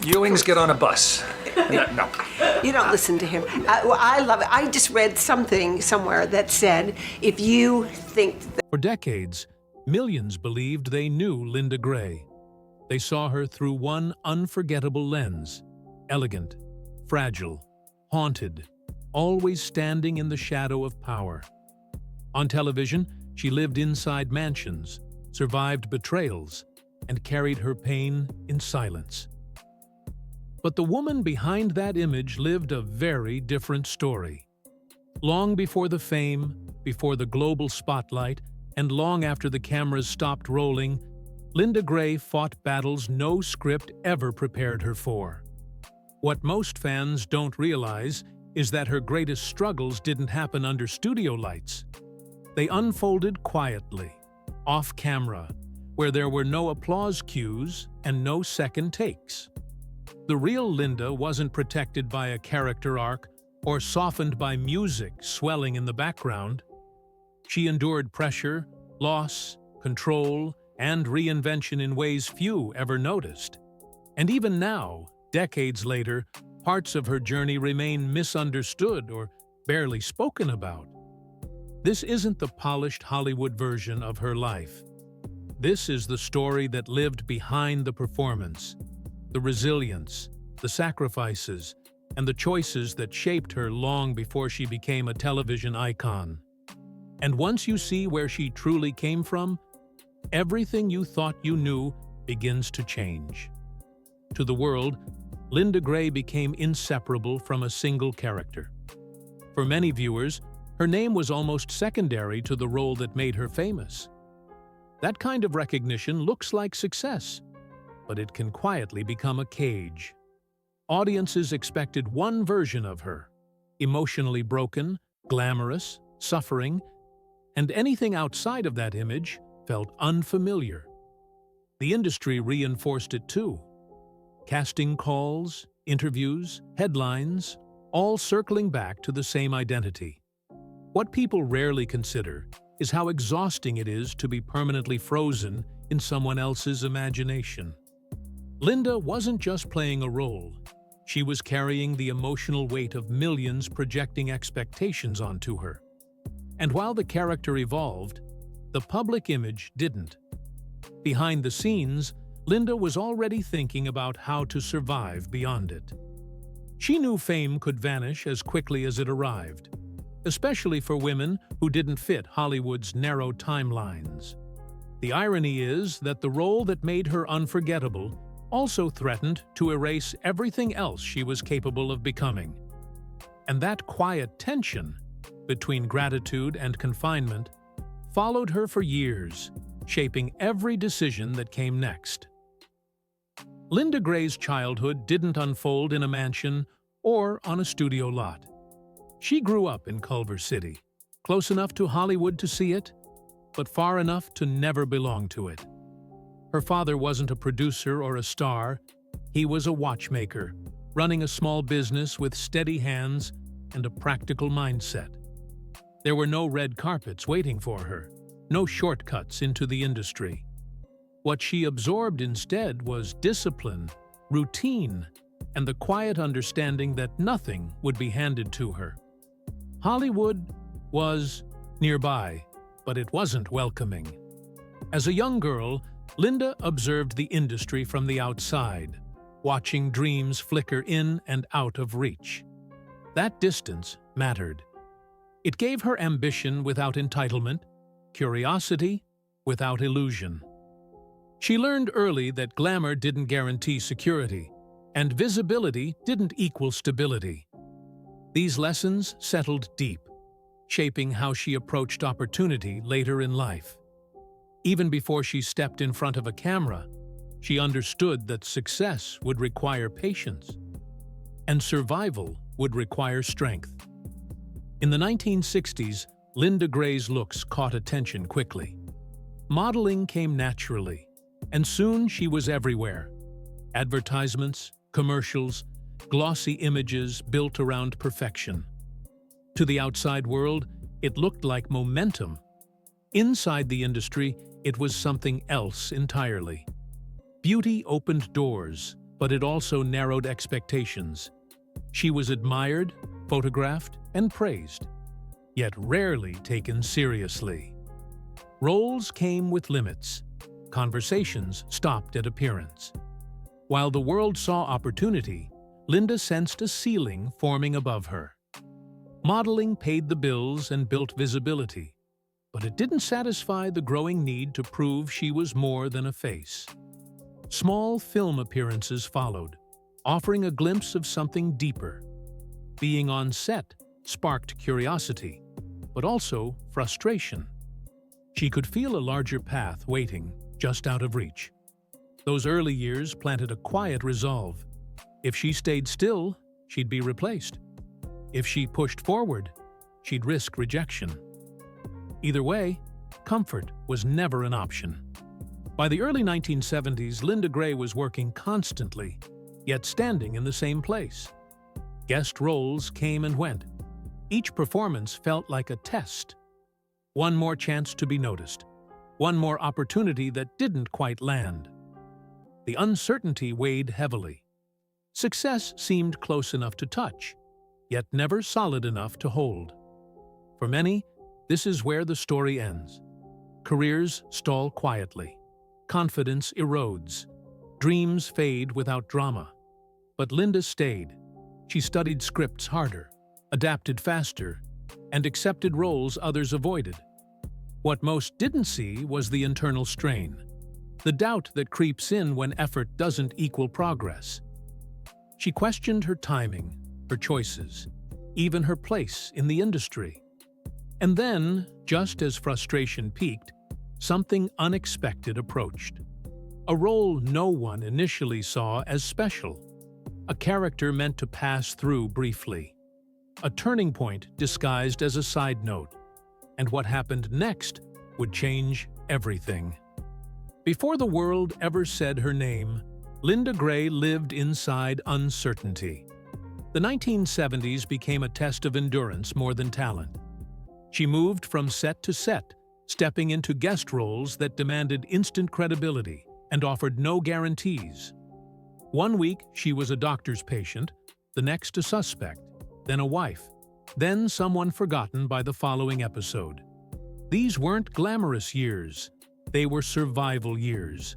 Ewings get on a bus. No. You don't listen to him. I love it. I just read something somewhere that said, if you think that... For decades, millions believed they knew Linda Gray. They saw her through one unforgettable lens: elegant, fragile, haunted, always standing in the shadow of power. On television, she lived inside mansions, survived betrayals, and carried her pain in silence. But the woman behind that image lived a very different story. Long before the fame, before the global spotlight, and long after the cameras stopped rolling, Linda Gray fought battles no script ever prepared her for. What most fans don't realize is that her greatest struggles didn't happen under studio lights. They unfolded quietly, off camera, where there were no applause cues and no second takes. The real Linda wasn't protected by a character arc or softened by music swelling in the background. She endured pressure, loss, control, and reinvention in ways few ever noticed. And even now, decades later, parts of her journey remain misunderstood or barely spoken about. This isn't the polished Hollywood version of her life. This is the story that lived behind the performance, the resilience, the sacrifices, and the choices that shaped her long before she became a television icon. And once you see where she truly came from, everything you thought you knew begins to change. To the world, Linda Gray became inseparable from a single character. For many viewers, her name was almost secondary to the role that made her famous. That kind of recognition looks like success, but it can quietly become a cage. Audiences expected one version of her: emotionally broken, glamorous, suffering, and anything outside of that image felt unfamiliar. The industry reinforced it too. Casting calls, interviews, headlines, all circling back to the same identity. What people rarely consider is how exhausting it is to be permanently frozen in someone else's imagination. Linda wasn't just playing a role. She was carrying the emotional weight of millions projecting expectations onto her. And while the character evolved, the public image didn't. Behind the scenes, Linda was already thinking about how to survive beyond it. She knew fame could vanish as quickly as it arrived, especially for women who didn't fit Hollywood's narrow timelines. The irony is that the role that made her unforgettable also threatened to erase everything else she was capable of becoming. And that quiet tension between gratitude and confinement followed her for years, shaping every decision that came next. Linda Gray's childhood didn't unfold in a mansion or on a studio lot. She grew up in Culver City, close enough to Hollywood to see it, but far enough to never belong to it. Her father wasn't a producer or a star. He was a watchmaker, running a small business with steady hands and a practical mindset. There were no red carpets waiting for her, no shortcuts into the industry. What she absorbed instead was discipline, routine, and the quiet understanding that nothing would be handed to her. Hollywood was nearby, but it wasn't welcoming. As a young girl, Linda observed the industry from the outside, watching dreams flicker in and out of reach. That distance mattered. It gave her ambition without entitlement, curiosity without illusion. She learned early that glamour didn't guarantee security, and visibility didn't equal stability. These lessons settled deep, shaping how she approached opportunity later in life. Even before she stepped in front of a camera, she understood that success would require patience, and survival would require strength. In the 1960s, Linda Gray's looks caught attention quickly. Modeling came naturally, and soon she was everywhere. Advertisements, commercials, glossy images built around perfection. To the outside world, it looked like momentum. Inside the industry, it was something else entirely. Beauty opened doors, but it also narrowed expectations. She was admired, photographed, and praised, yet rarely taken seriously. Roles came with limits. Conversations stopped at appearance. While the world saw opportunity, Linda sensed a ceiling forming above her. Modeling paid the bills and built visibility, but it didn't satisfy the growing need to prove she was more than a face. Small film appearances followed, offering a glimpse of something deeper. Being on set sparked curiosity, but also frustration. She could feel a larger path waiting, just out of reach. Those early years planted a quiet resolve. If she stayed still, she'd be replaced. If she pushed forward, she'd risk rejection. Either way, comfort was never an option. By the early 1970s, Linda Gray was working constantly, yet standing in the same place. Guest roles came and went. Each performance felt like a test. One more chance to be noticed. One more opportunity that didn't quite land. The uncertainty weighed heavily. Success seemed close enough to touch, yet never solid enough to hold. For many, this is where the story ends. Careers stall quietly. Confidence erodes. Dreams fade without drama. But Linda stayed. She studied scripts harder, adapted faster, and accepted roles others avoided. What most didn't see was the internal strain, the doubt that creeps in when effort doesn't equal progress. She questioned her timing, her choices, even her place in the industry. And then, just as frustration peaked, something unexpected approached. A role no one initially saw as special. A character meant to pass through briefly. A turning point disguised as a side note. And what happened next would change everything. Before the world ever said her name, Linda Gray lived inside uncertainty. The 1970s became a test of endurance more than talent. She moved from set to set, stepping into guest roles that demanded instant credibility and offered no guarantees. One week, she was a doctor's patient, the next a suspect, then a wife, then someone forgotten by the following episode. These weren't glamorous years. They were survival years.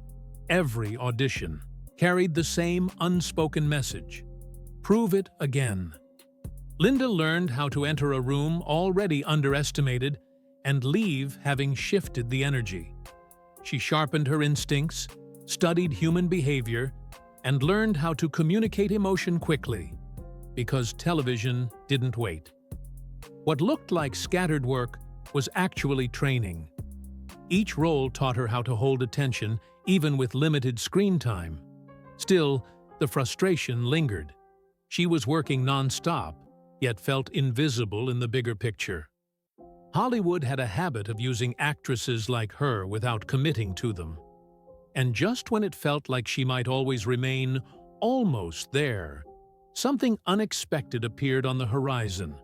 Every audition carried the same unspoken message. Prove it again. Linda learned how to enter a room already underestimated and leave having shifted the energy. She sharpened her instincts, studied human behavior, and learned how to communicate emotion quickly, because television didn't wait. What looked like scattered work was actually training. Each role taught her how to hold attention, even with limited screen time. Still, the frustration lingered. She was working non-stop, yet felt invisible in the bigger picture. Hollywood had a habit of using actresses like her without committing to them. And just when it felt like she might always remain almost there, something unexpected appeared on the horizon.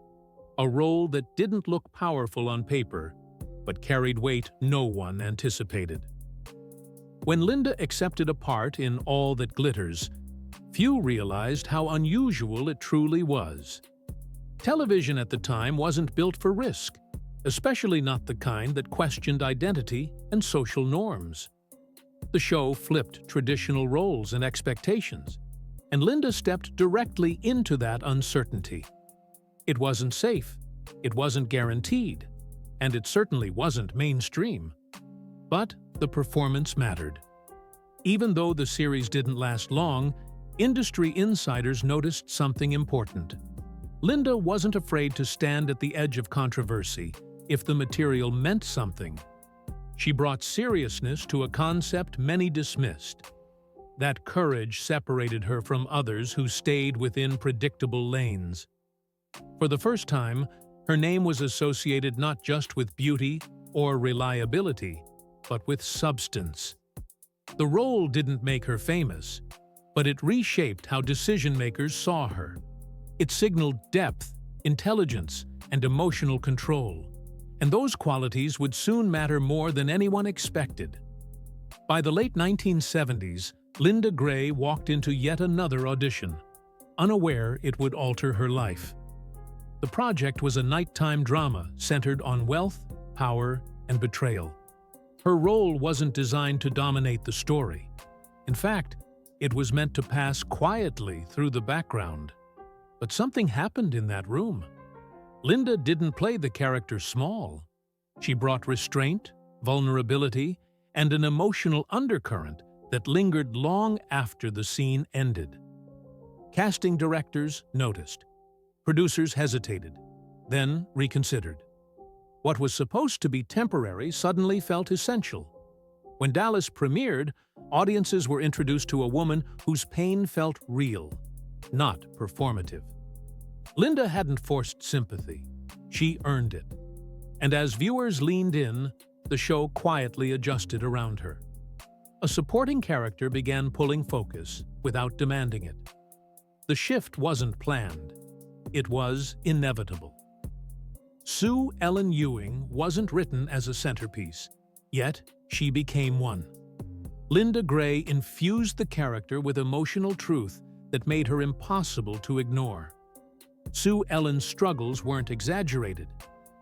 A role that didn't look powerful on paper, but carried weight no one anticipated. When Linda accepted a part in All That Glitters, few realized how unusual it truly was. Television at the time wasn't built for risk, especially not the kind that questioned identity and social norms. The show flipped traditional roles and expectations, and Linda stepped directly into that uncertainty. It wasn't safe, it wasn't guaranteed, and it certainly wasn't mainstream. But the performance mattered. Even though the series didn't last long, industry insiders noticed something important. Linda wasn't afraid to stand at the edge of controversy if the material meant something. She brought seriousness to a concept many dismissed. That courage separated her from others who stayed within predictable lanes. For the first time, her name was associated not just with beauty or reliability, but with substance. The role didn't make her famous, but it reshaped how decision-makers saw her. It signaled depth, intelligence, and emotional control, and those qualities would soon matter more than anyone expected. By the late 1970s, Linda Gray walked into yet another audition, unaware it would alter her life. The project was a nighttime drama centered on wealth, power, and betrayal. Her role wasn't designed to dominate the story. In fact, it was meant to pass quietly through the background. But something happened in that room. Linda didn't play the character small. She brought restraint, vulnerability, and an emotional undercurrent that lingered long after the scene ended. Casting directors noticed. Producers hesitated, then reconsidered. What was supposed to be temporary suddenly felt essential. When Dallas premiered, audiences were introduced to a woman whose pain felt real, not performative. Linda hadn't forced sympathy. She earned it. And as viewers leaned in, the show quietly adjusted around her. A supporting character began pulling focus without demanding it. The shift wasn't planned. It was inevitable. Sue Ellen Ewing wasn't written as a centerpiece, yet she became one. Linda Gray infused the character with emotional truth that made her impossible to ignore. Sue Ellen's struggles weren't exaggerated.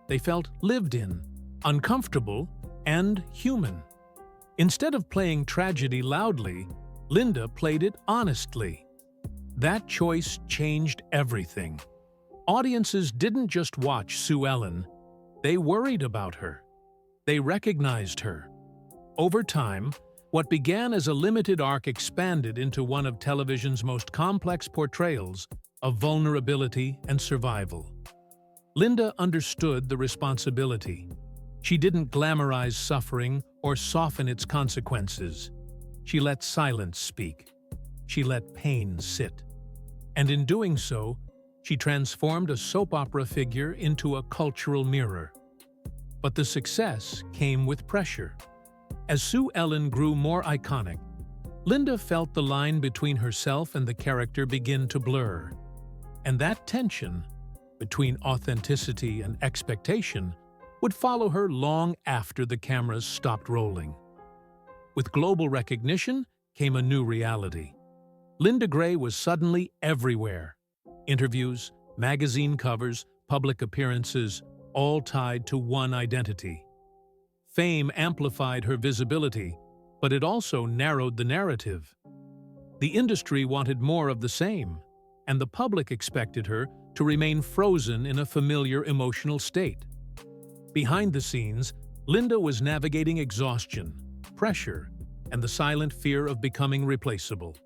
They felt lived in, uncomfortable, and human. Instead of playing tragedy loudly, Linda played it honestly. That choice changed everything. Audiences didn't just watch Sue Ellen, they worried about her. They recognized her. Over time, what began as a limited arc expanded into one of television's most complex portrayals of vulnerability and survival. Linda understood the responsibility. She didn't glamorize suffering or soften its consequences. She let silence speak. She let pain sit. And in doing so, she transformed a soap opera figure into a cultural mirror. But the success came with pressure. As Sue Ellen grew more iconic, Linda felt the line between herself and the character begin to blur. And that tension, between authenticity and expectation, would follow her long after the cameras stopped rolling. With global recognition came a new reality. Linda Gray was suddenly everywhere. Interviews, magazine covers, public appearances, all tied to one identity. Fame amplified her visibility, but it also narrowed the narrative. The industry wanted more of the same, and the public expected her to remain frozen in a familiar emotional state. Behind the scenes, Linda was navigating exhaustion, pressure, and the silent fear of becoming replaceable.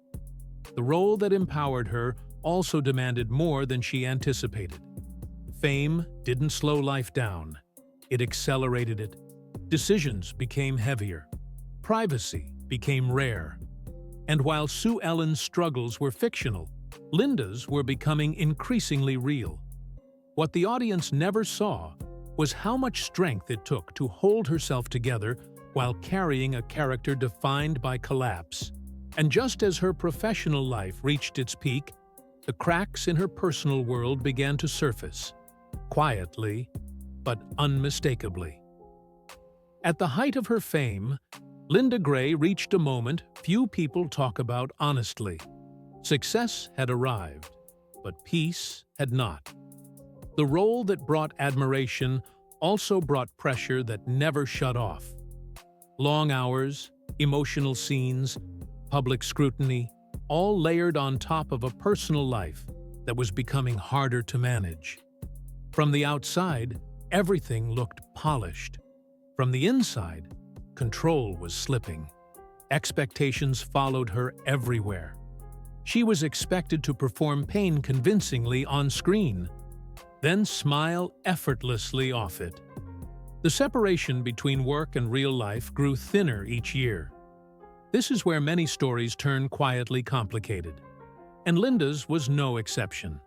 The role that empowered her also demanded more than she anticipated. Fame didn't slow life down. It accelerated it. Decisions became heavier. Privacy became rare. And while Sue Ellen's struggles were fictional, Linda's were becoming increasingly real. What the audience never saw was how much strength it took to hold herself together while carrying a character defined by collapse. And just as her professional life reached its peak, the cracks in her personal world began to surface, quietly but unmistakably. At the height of her fame, Linda Gray reached a moment few people talk about honestly. Success had arrived, but peace had not. The role that brought admiration also brought pressure that never shut off. Long hours, emotional scenes, public scrutiny, all layered on top of a personal life that was becoming harder to manage. From the outside, everything looked polished. From the inside, control was slipping. Expectations followed her everywhere. She was expected to perform pain convincingly on screen, then smile effortlessly off it. The separation between work and real life grew thinner each year. This is where many stories turn quietly complicated, and Linda's was no exception.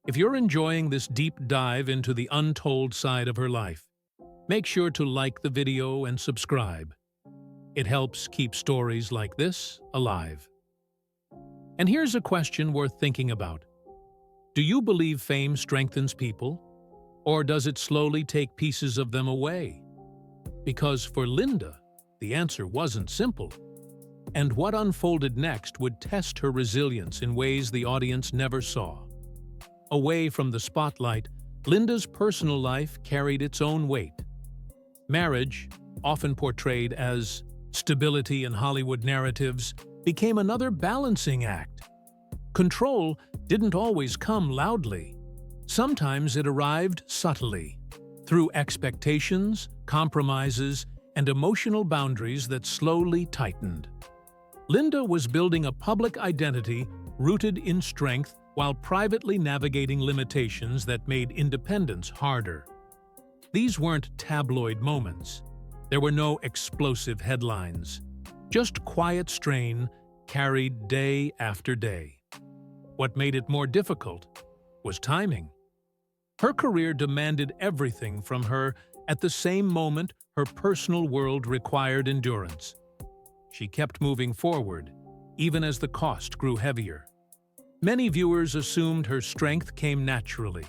If you're enjoying this deep dive into the untold side of her life, make sure to like the video and subscribe. It helps keep stories like this alive. And here's a question worth thinking about. Do you believe fame strengthens people, or does it slowly take pieces of them away? Because for Linda, the answer wasn't simple. And what unfolded next would test her resilience in ways the audience never saw. Away from the spotlight, Linda's personal life carried its own weight. Marriage, often portrayed as stability in Hollywood narratives, became another balancing act. Control didn't always come loudly. Sometimes it arrived subtly, through expectations, compromises, and emotional boundaries that slowly tightened. Linda was building a public identity rooted in strength while privately navigating limitations that made independence harder. These weren't tabloid moments. There were no explosive headlines, just quiet strain carried day after day. What made it more difficult was timing. Her career demanded everything from her at the same moment her personal world required endurance. She kept moving forward, even as the cost grew heavier. Many viewers assumed her strength came naturally.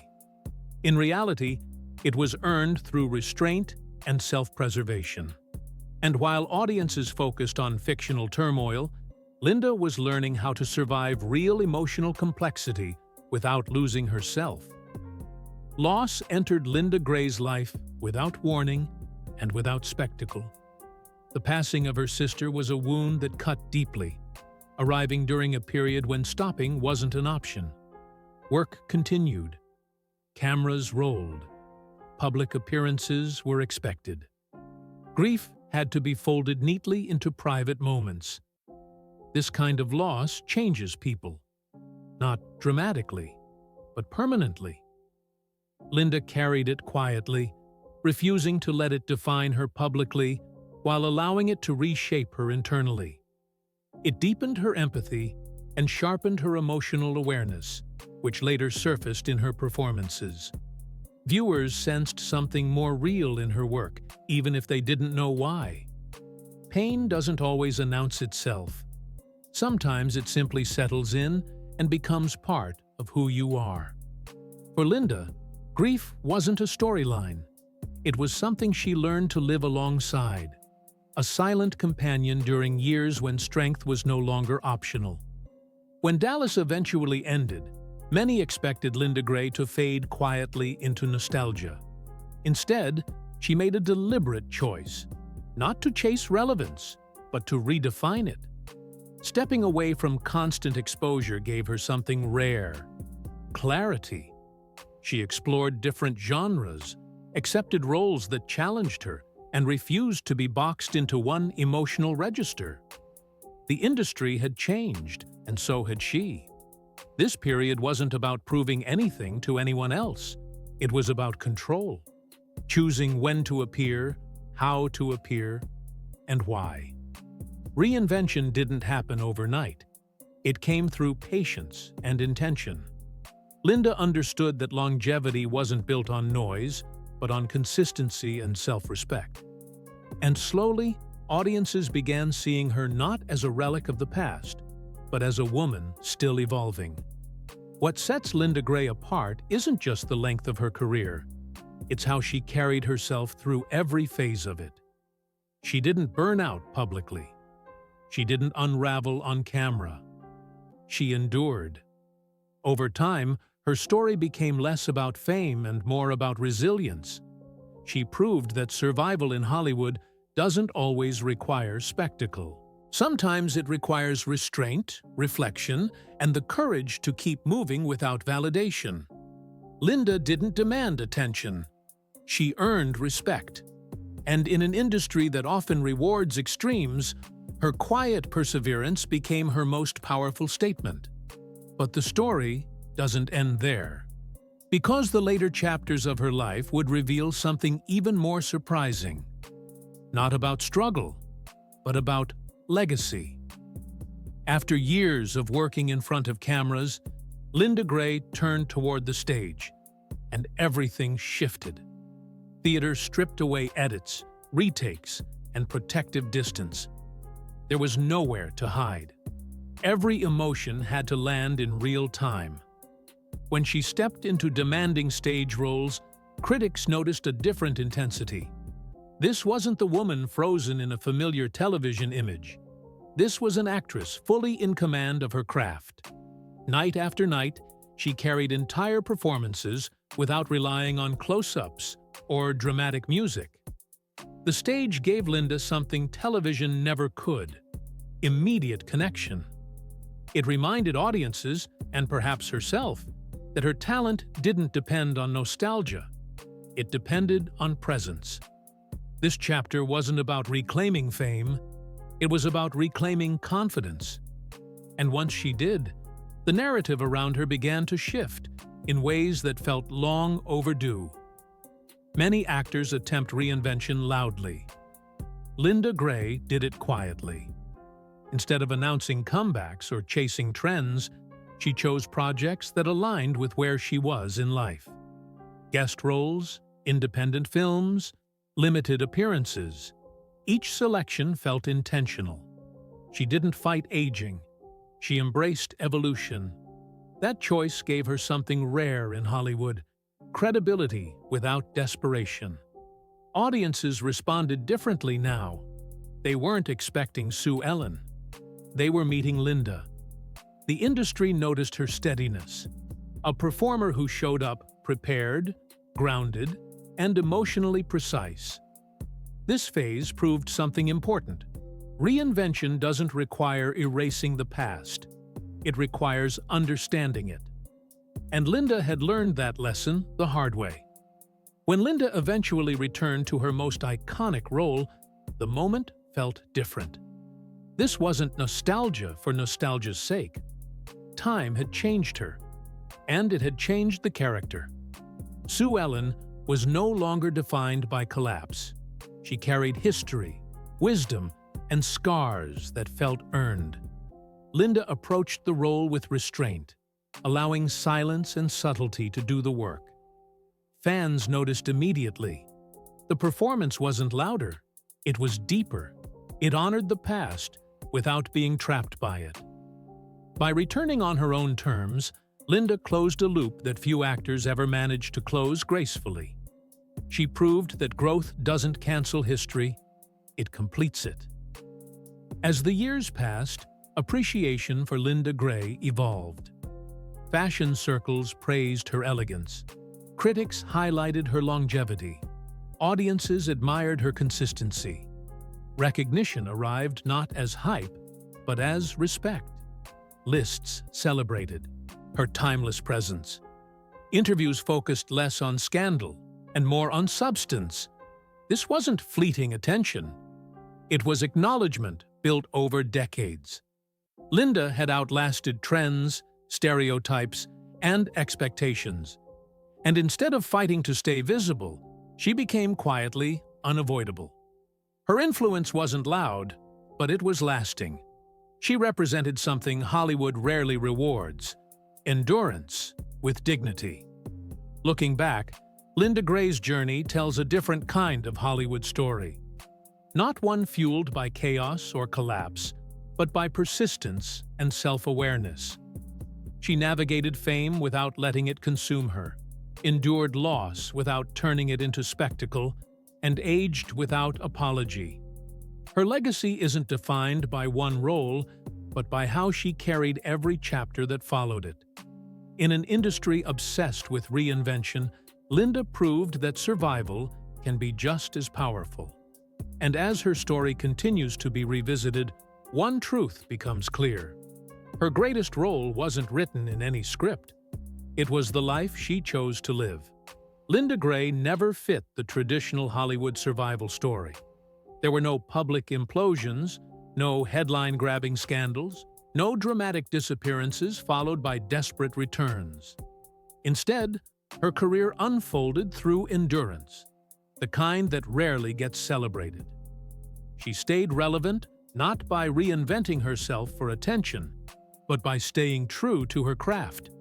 In reality, it was earned through restraint and self-preservation. And while audiences focused on fictional turmoil, Linda was learning how to survive real emotional complexity without losing herself. Loss entered Linda Gray's life without warning and without spectacle. The passing of her sister was a wound that cut deeply, arriving during a period when stopping wasn't an option. Work continued. Cameras rolled. Public appearances were expected. Grief had to be folded neatly into private moments. This kind of loss changes people, not dramatically, but permanently. Linda carried it quietly, refusing to let it define her publicly while allowing it to reshape her internally. It deepened her empathy and sharpened her emotional awareness, which later surfaced in her performances. Viewers sensed something more real in her work, even if they didn't know why. Pain doesn't always announce itself. Sometimes it simply settles in and becomes part of who you are. For Linda, grief wasn't a storyline. It was something she learned to live alongside, a silent companion during years when strength was no longer optional. When Dallas eventually ended, many expected Linda Gray to fade quietly into nostalgia. Instead, she made a deliberate choice, not to chase relevance, but to redefine it. Stepping away from constant exposure gave her something rare: clarity. She explored different genres, accepted roles that challenged her, and refused to be boxed into one emotional register. The industry had changed, and so had she. This period wasn't about proving anything to anyone else. It was about control, choosing when to appear, how to appear, and why. Reinvention didn't happen overnight. It came through patience and intention. Linda understood that longevity wasn't built on noise, but on consistency and self-respect. And slowly, audiences began seeing her not as a relic of the past, but as a woman still evolving. What sets Linda Gray apart isn't just the length of her career. It's how she carried herself through every phase of it. She didn't burn out publicly. She didn't unravel on camera. She endured. Over time, her story became less about fame and more about resilience. She proved that survival in Hollywood doesn't always require spectacle. Sometimes it requires restraint, reflection, and the courage to keep moving without validation. Linda didn't demand attention. She earned respect. And in an industry that often rewards extremes, her quiet perseverance became her most powerful statement. But the story doesn't end there. Because the later chapters of her life would reveal something even more surprising. Not about struggle, but about legacy. After years of working in front of cameras, Linda Gray turned toward the stage, and everything shifted. Theater stripped away edits, retakes, and protective distance. There was nowhere to hide. Every emotion had to land in real time. When she stepped into demanding stage roles, critics noticed a different intensity. This wasn't the woman frozen in a familiar television image. This was an actress fully in command of her craft. Night after night, she carried entire performances without relying on close-ups or dramatic music. The stage gave Linda something television never could: immediate connection. It reminded audiences, and perhaps herself, that her talent didn't depend on nostalgia. It depended on presence. This chapter wasn't about reclaiming fame, it was about reclaiming confidence. And once she did, the narrative around her began to shift in ways that felt long overdue. Many actors attempt reinvention loudly. Linda Gray did it quietly. Instead of announcing comebacks or chasing trends, she chose projects that aligned with where she was in life. Guest roles, independent films, limited appearances. Each selection felt intentional. She didn't fight aging. She embraced evolution. That choice gave her something rare in Hollywood: credibility without desperation. Audiences responded differently now. They weren't expecting Sue Ellen. They were meeting Linda. The industry noticed her steadiness, a performer who showed up prepared, grounded, and emotionally precise. This phase proved something important. Reinvention doesn't require erasing the past. It requires understanding it. And Linda had learned that lesson the hard way. When Linda eventually returned to her most iconic role, the moment felt different. This wasn't nostalgia for nostalgia's sake. Time had changed her, and it had changed the character. Sue Ellen was no longer defined by collapse. She carried history, wisdom, and scars that felt earned. Linda approached the role with restraint, allowing silence and subtlety to do the work. Fans noticed immediately. The performance wasn't louder, it was deeper. It honored the past without being trapped by it. By returning on her own terms, Linda closed a loop that few actors ever managed to close gracefully. She proved that growth doesn't cancel history, it completes it. As the years passed, appreciation for Linda Gray evolved. Fashion circles praised her elegance. Critics highlighted her longevity. Audiences admired her consistency. Recognition arrived not as hype, but as respect. Lists celebrated her timeless presence. Interviews focused less on scandal and more on substance. This wasn't fleeting attention. It was acknowledgement built over decades. Linda had outlasted trends, stereotypes, and expectations. And instead of fighting to stay visible, she became quietly unavoidable. Her influence wasn't loud, but it was lasting. She represented something Hollywood rarely rewards: endurance with dignity. Looking back, Linda Gray's journey tells a different kind of Hollywood story. Not one fueled by chaos or collapse, but by persistence and self-awareness. She navigated fame without letting it consume her, endured loss without turning it into spectacle, and aged without apology. Her legacy isn't defined by one role, but by how she carried every chapter that followed it. In an industry obsessed with reinvention, Linda proved that survival can be just as powerful. And as her story continues to be revisited, one truth becomes clear. Her greatest role wasn't written in any script. It was the life she chose to live. Linda Gray never fit the traditional Hollywood survival story. There were no public implosions, no headline-grabbing scandals, no dramatic disappearances followed by desperate returns. Instead, her career unfolded through endurance, the kind that rarely gets celebrated. She stayed relevant not by reinventing herself for attention, but by staying true to her craft.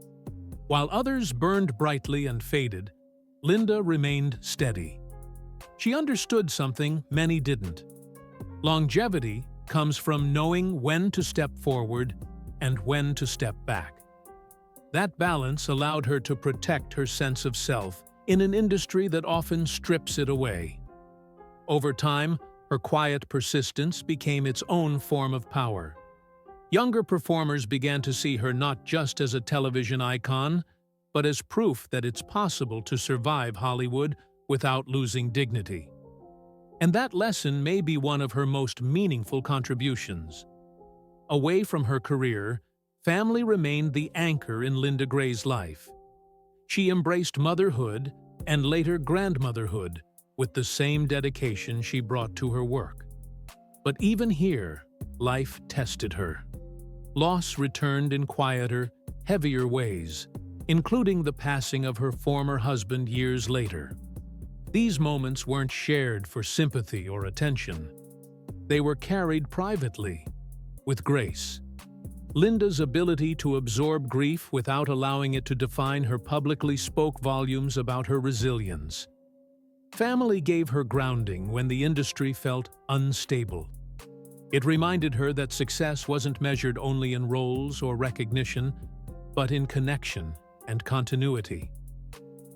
While others burned brightly and faded, Linda remained steady. She understood something many didn't. Longevity comes from knowing when to step forward and when to step back. That balance allowed her to protect her sense of self in an industry that often strips it away. Over time, Her quiet persistence became its own form of power. Younger performers began to see her not just as a television icon, but as proof that it's possible to survive Hollywood without losing dignity. And that lesson may be one of her most meaningful contributions. Away from her career, family remained the anchor in Linda Gray's life. She embraced motherhood and later grandmotherhood with the same dedication she brought to her work. But even here, life tested her. Loss returned in quieter, heavier ways, including the passing of her former husband years later. These moments weren't shared for sympathy or attention. They were carried privately, with grace. Linda's ability to absorb grief without allowing it to define her publicly spoke volumes about her resilience. Family gave her grounding when the industry felt unstable. It reminded her that success wasn't measured only in roles or recognition, but in connection and continuity.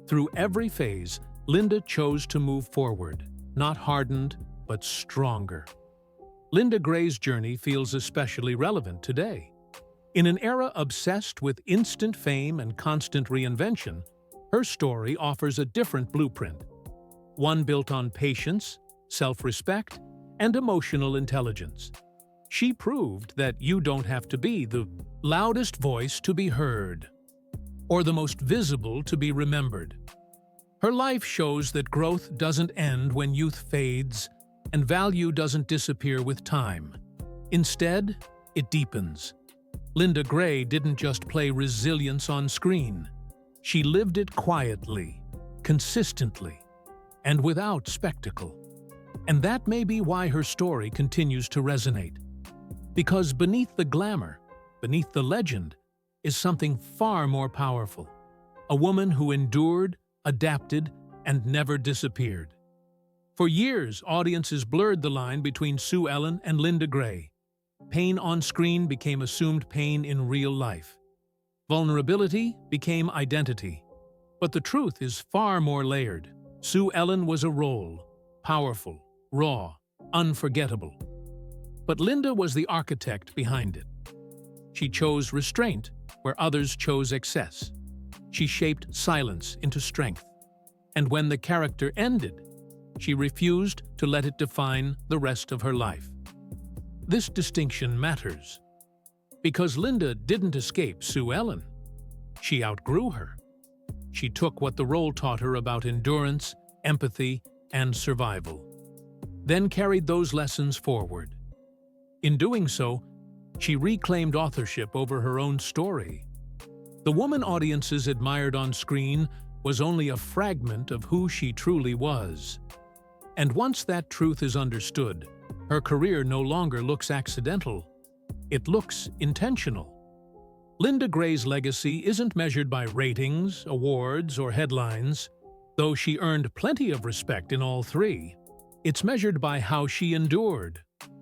Through every phase, Linda chose to move forward, not hardened, but stronger. Linda Gray's journey feels especially relevant today. In an era obsessed with instant fame and constant reinvention, her story offers a different blueprint, one built on patience, self-respect, and emotional intelligence. She proved that you don't have to be the loudest voice to be heard, or the most visible to be remembered. Her life shows that growth doesn't end when youth fades, and value doesn't disappear with time. Instead, it deepens. Linda Gray didn't just play resilience on screen. She lived it quietly, consistently, and without spectacle. And that may be why her story continues to resonate. Because beneath the glamour, beneath the legend, is something far more powerful. A woman who endured, adapted, and never disappeared. For years, audiences blurred the line between Sue Ellen and Linda Gray. Pain on screen became assumed pain in real life. Vulnerability became identity. But the truth is far more layered. Sue Ellen was a role, powerful, raw, unforgettable. But Linda was the architect behind it. She chose restraint where others chose excess. She shaped silence into strength. And when the character ended, she refused to let it define the rest of her life. This distinction matters, because Linda didn't escape Sue Ellen. She outgrew her. She took what the role taught her about endurance, empathy, and survival, then carried those lessons forward. In doing so, she reclaimed authorship over her own story. The woman audiences admired on screen was only a fragment of who she truly was. And once that truth is understood, her career no longer looks accidental. It looks intentional. Linda Gray's legacy isn't measured by ratings, awards, or headlines, though she earned plenty of respect in all three. It's measured by how she endured,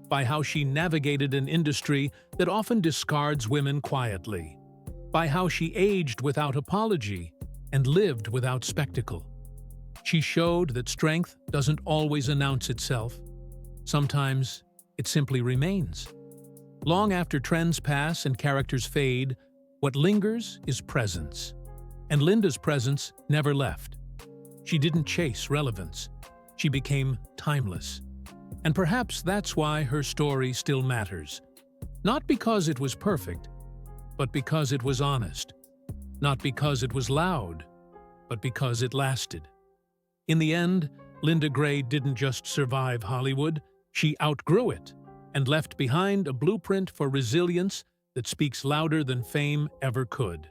by how she navigated an industry that often discards women quietly, by how she aged without apology and lived without spectacle. She showed that strength doesn't always announce itself. Sometimes it simply remains. Long after trends pass and characters fade, what lingers is presence. And Linda's presence never left. She didn't chase relevance. She became timeless. And perhaps that's why her story still matters. Not because it was perfect, but because it was honest. Not because it was loud, but because it lasted. In the end, Linda Gray didn't just survive Hollywood, she outgrew it and left behind a blueprint for resilience that speaks louder than fame ever could.